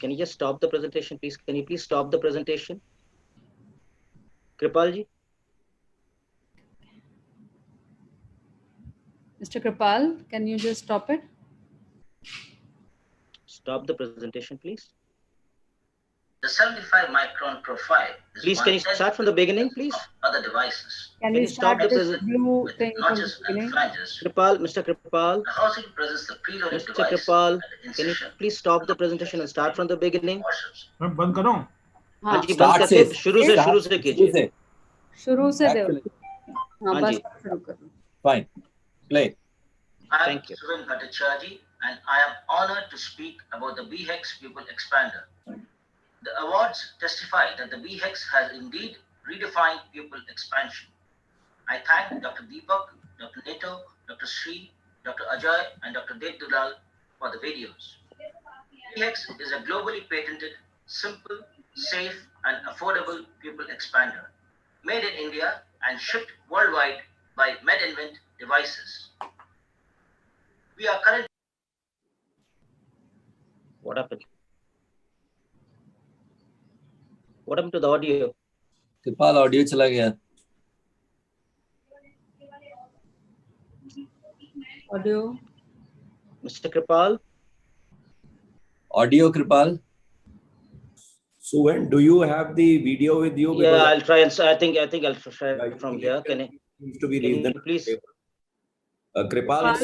Can you just stop the presentation, please? Can you please stop the presentation? Kripalji? Mr. Kripal, can you just stop it? Stop the presentation, please. The 75 micron profile is please, can you start from the beginning, please? Other devices. Can you stop the blue thing from the Notches and beginning? flanges. Kripal, Mr. Kripal. The housing presents the preloaded Mr. device. Kripal, can you please stop the presentation and start from the beginning? बंद करो. हाँ जी, बंद करके शुरू से कीजिए. शुरू से दो. हाँ बस शुरू करो. Fine. Play. I am Suven Bhattacharjee, and I am honored to speak about the HEX Pupil Expander. The awards testify that the HEX has indeed redefined pupil expansion. I thank Dr. Deepak, Dr. Neto, Dr. Sri, Dr. Ajay, and Dr. Dev Dulal for the videos. HEX is a globally patented, simple, safe, and affordable pupil expander, made in India and shipped worldwide by MedInvent devices. We are currently. What happened? What happened to the audio? Kripal, audio चला गया. Audio. Mr. Kripal. Audio, Kripal. Suven, do you have the video with you? Yeah, I'll try and I think I'll try from here. Can I? Seems to be Can you reasonable. please? Kripal,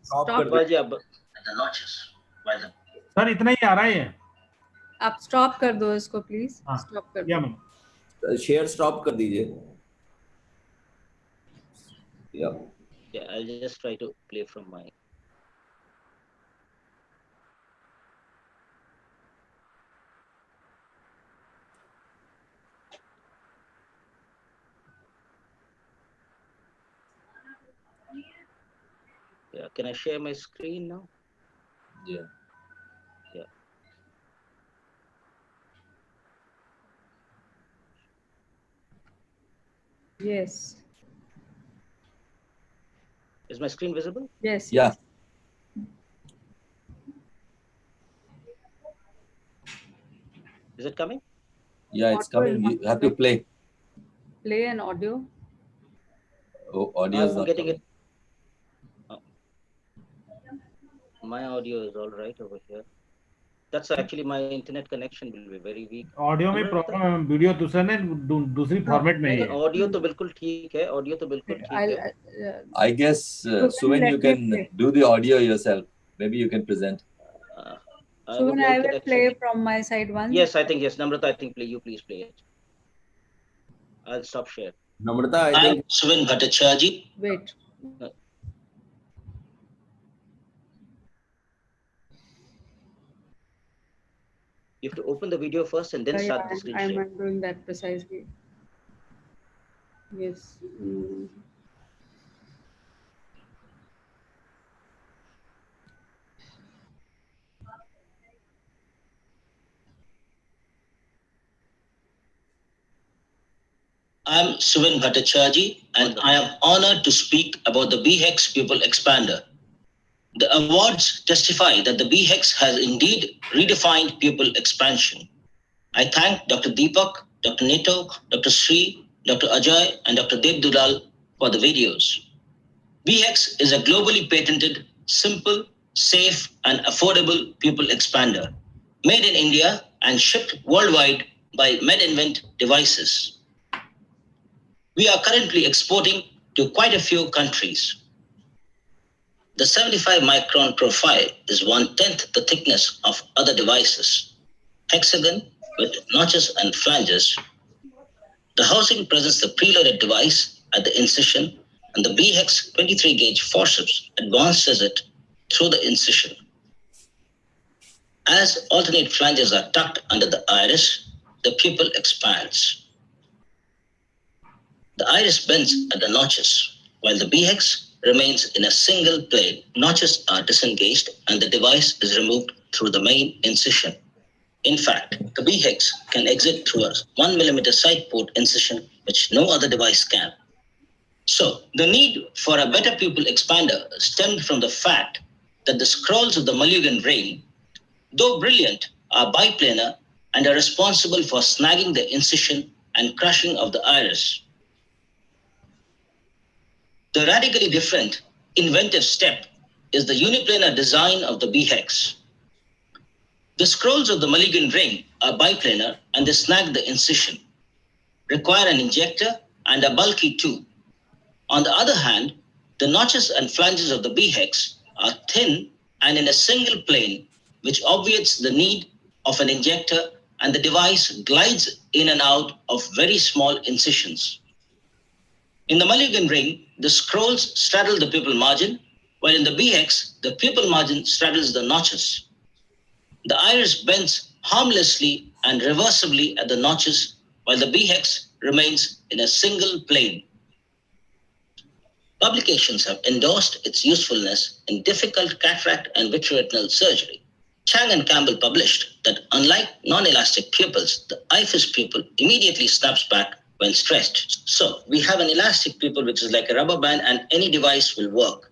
stop कर the notches. While the sir इतना ही आ रहा है. आप stop कर दो इसको please. Stop कर दो. Share stop कर दीजिए. Yeah. Yeah, I'll just try to play from my. Yeah, can I share my screen now? Yeah. Yeah. Yes. Is my screen visible? Yes. Yeah. Is it coming? Yeah, it's coming. You have to play. Play an audio. Oh, audio is I'm not getting coming. it. My audio is all right over here. That's actually my internet connection will be very weak. Audio में problem video दूसरा ने दूसरी format में है. Audio तो बिल्कुल ठीक है. ऑडियो तो बिल्कुल ठीक है. I guess Suven, you can do the audio yourself. Maybe you can present. Suven, I will play from my side once. Yes, I think yes. Namrata, I think you please play it. I'll stop share. Namrata, I think Suven Bhattacharjee. Wait. You have to open the video first and then start the screen share. I'm doing that precisely. Yes. I'm Suven Bhattacharjee, and I am honored to speak about the HEX Pupil Expander. The awards testify that the HEX has indeed redefined pupil expansion. I thank Dr. Deepak, Dr. Neto, Dr. Sri, Dr. Ajay, and Dr. Dev Dulal for the videos. HEX is a globally patented, simple, safe, and affordable pupil expander, made in India and shipped worldwide by MedInvent devices. We are currently exporting to quite a few countries. The 75 micron profile is 1/10 the thickness of other devices. Hexagon with notches and flanges. The housing presents the preloaded device at the incision, and the HEX 23 gauge forceps advances it through the incision. As alternate flanges are tucked under the iris, the pupil expands. The iris bends at the notches, while the HEX remains in a single plane. Notches are disengaged and the device is removed through the main incision. In fact, the HEX can exit through a 1 mm side port incision, which no other device can. So, the need for a better pupil expander stemmed from the fact that the scrolls of the Malyugan reign, though brilliant, are biplanar and are responsible for snagging the incision and crushing of the iris. The radically different inventive step is the uniplanar design of the BHEX. The scrolls of the malignant ring are biplanar and they snag the incision, require an injector and are bulky too. On the other hand, the notches and flanges of the BHEX are thin and in a single plane, which obviates the need of an injector, and the device glides in and out of very small incisions. In the malignant ring, the scrolls straddle the pupil margin, while in the BHEX, the pupil margin straddles the notches. The iris bends harmlessly and reversibly at the notches, while the BHEX remains in a single plane. Publications have endorsed its usefulness in difficult cataract and vitreoretinal surgery. Chang and Campbell published that unlike non-elastic pupils, the IFIS pupil immediately snaps back when stretched. So we have an elastic pupil which is like a rubber band and any device will work.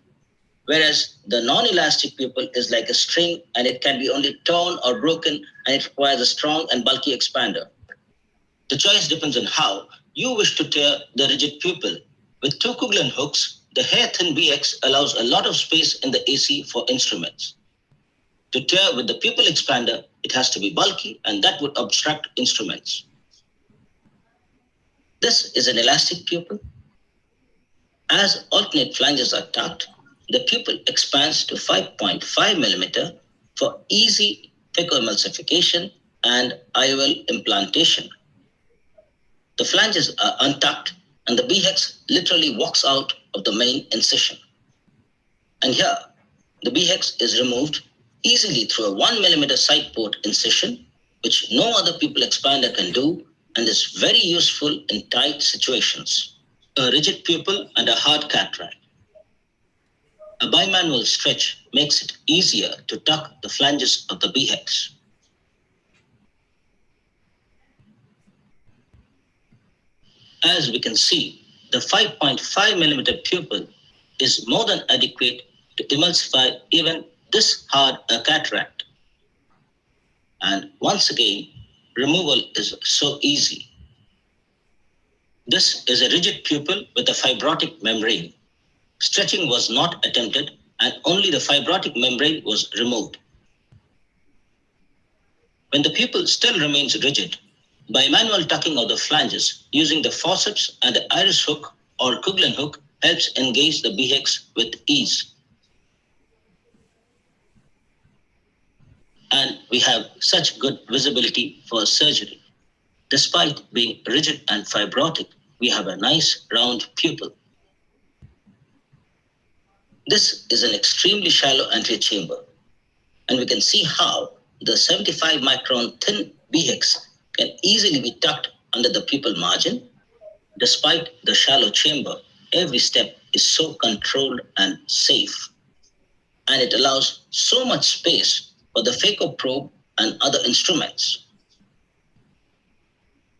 Whereas the non-elastic pupil is like a string and it can be only torn or broken and it requires a strong and bulky expander. The choice depends on how you wish to tear the rigid pupil. With 2 Kuglen hooks, the hair-thin BX allows a lot of space in the AC for instruments. To tear with the pupil expander, it has to be bulky and that would obstruct instruments. This is an elastic pupil. As alternate flanges are tucked, the pupil expands to 5.5 millimeter for easy phacoemulsification and IOL implantation. The flanges are untucked and the BHEX literally walks out of the main incision. And here, the BHEX is removed easily through a 1 millimeter side port incision, which no other pupil expander can do and is very useful in tight situations. A rigid pupil and a hard cataract. A bimanual stretch makes it easier to tuck the flanges of the BHEX. As we can see, the 5.5 millimeter pupil is more than adequate to emulsify even this hard a cataract. And once again, removal is so easy. This is a rigid pupil with a fibrotic membrane. Stretching was not attempted and only the fibrotic membrane was removed. When the pupil still remains rigid, bimanual tucking of the flanges using the forceps and the iris hook or Kuglen hook helps engage the BHEX with ease. And we have such good visibility for surgery. Despite being rigid and fibrotic, we have a nice round pupil. This is an extremely shallow anterior chamber, and we can see how the 75 micron thin BHEX can easily be tucked under the pupil margin. Despite the shallow chamber, every step is so controlled and safe, and it allows so much space for the phaco probe and other instruments.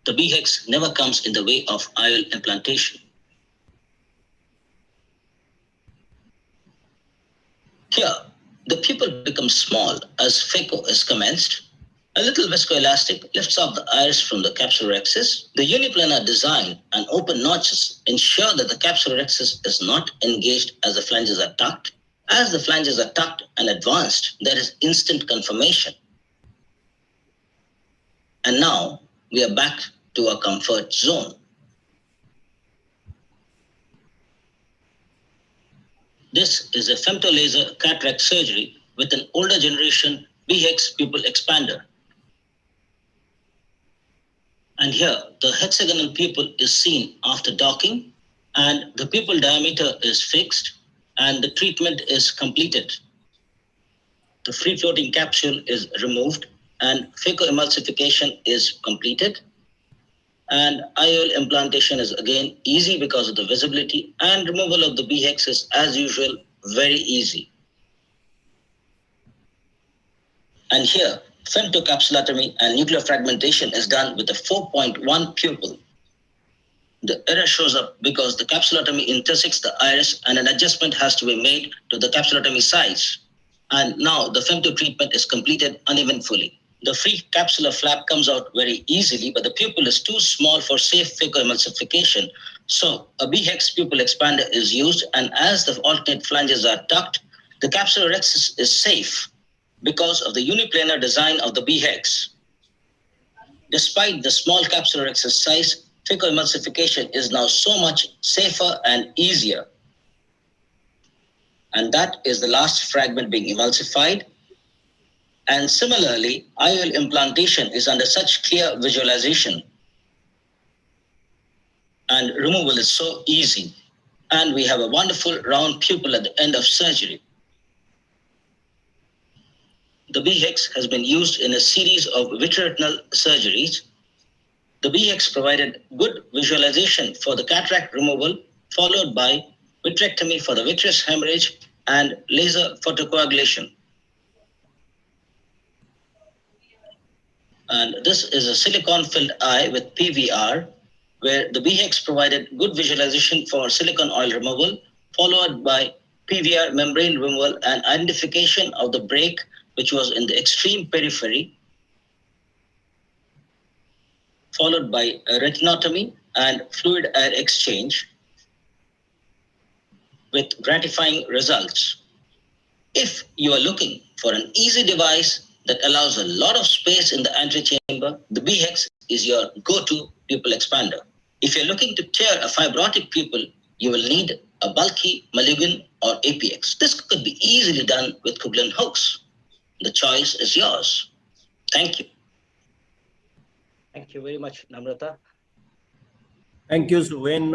The BHEX never comes in the way of IOL implantation. Here, the pupil becomes small as phaco is commenced. A little viscoelastic lifts off the iris from the capsulorhexis. The uniplanar design and open notches ensure that the capsulorhexis is not engaged as the flanges are tucked. As the flanges are tucked and advanced, there is instant confirmation. And now we are back to our comfort zone. This is a femtolaser cataract surgery with an older generation BHEX pupil expander. And here, the hexagonal pupil is seen after docking, and the pupil diameter is fixed, and the treatment is completed. The free-floating capsule is removed, and phacoemulsification is completed. And IOL implantation is again easy because of the visibility, and removal of the BHEX is, as usual, very easy. And here, femtocapsulotomy and nuclear fragmentation is done with a 4.1 pupil. The error shows up because the capsulotomy intersects the iris and an adjustment has to be made to the capsulotomy size. And now the femto treatment is completed uneventfully. The free capsular flap comes out very easily, but the pupil is too small for safe phacoemulsification. So a BHEX pupil expander is used, and as the alternate flanges are tucked, the capsular access is safe because of the uniplanar design of the BHEX. Despite the small capsular access size, phacoemulsification is now so much safer and easier. And that is the last fragment being emulsified. And similarly, IOL implantation is under such clear visualization. And removal is so easy. And we have a wonderful round pupil at the end of surgery. The BHEX has been used in a series of vitreoretinal surgeries. The BHEX provided good visualization for the cataract removal, followed by vitrectomy for the vitreous hemorrhage and laser photocoagulation. And this is a silicon-filled eye with PVR, where the BHEX provided good visualization for silicon oil removal, followed by PVR membrane removal and identification of the break, which was in the extreme periphery, followed by a retinotomy and fluid air exchange with gratifying results. If you are looking for an easy device that allows a lot of space in the antechamber, the BHEX is your go-to pupil expander. If you're looking to tear a fibrotic pupil, you will need a bulky Malugan or APX. This could be easily done with Kublin hooks. The choice is yours. Thank you. Thank you very much, Namrata. Thank you, Suven.